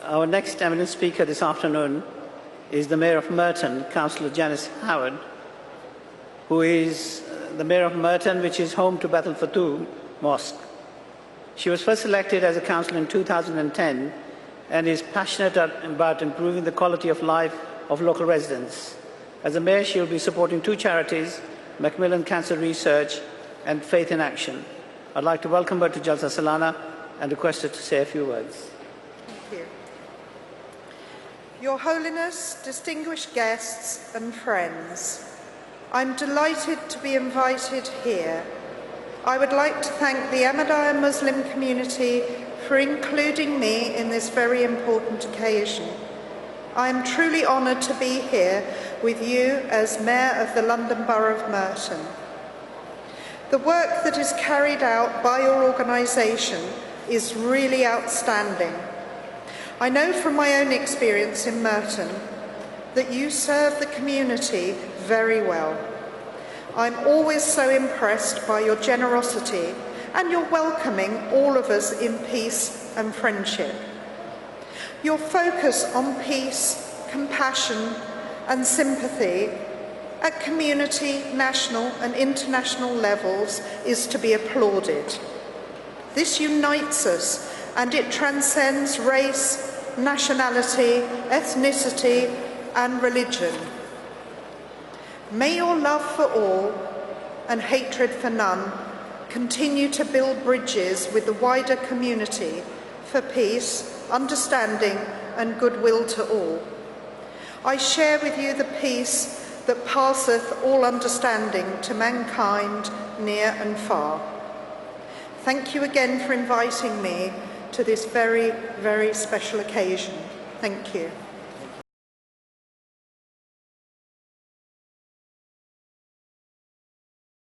Our next eminent speaker this afternoon is the Mayor of Merton, Councillor Janice, who is the Mayor of Merton, which is home to Bethel Fatou Mosque. She was first elected as a councillor in 2010 and is passionate about improving the quality of life of local residents. As a mayor, she will be supporting two charities, Macmillan Cancer Research and Faith in Action. I'd like to welcome her to Jalsa Salana and request her to say a few words. Thank you. Your Holiness, distinguished guests and friends, I'm delighted to be invited here. I would like to thank the Ahmadiyya Muslim community for including me in this very important occasion. I am truly honoured to be here with you as Mayor of the London Borough of Merton. The work that is carried out by your organisation is really outstanding. I know from my own experience in Merton that you serve the community very well. I'm always so impressed by your generosity and your welcoming all of us in peace and friendship. Your focus on peace, compassion and sympathy at community, national and international levels is to be applauded. This unites us and it transcends race, nationality, ethnicity and religion. May your love for all and hatred for none continue to build bridges with the wider community for peace, understanding and goodwill to all. I share with you the peace that passeth all understanding to mankind near and far. Thank you again for inviting me to this very, very special occasion. Thank you.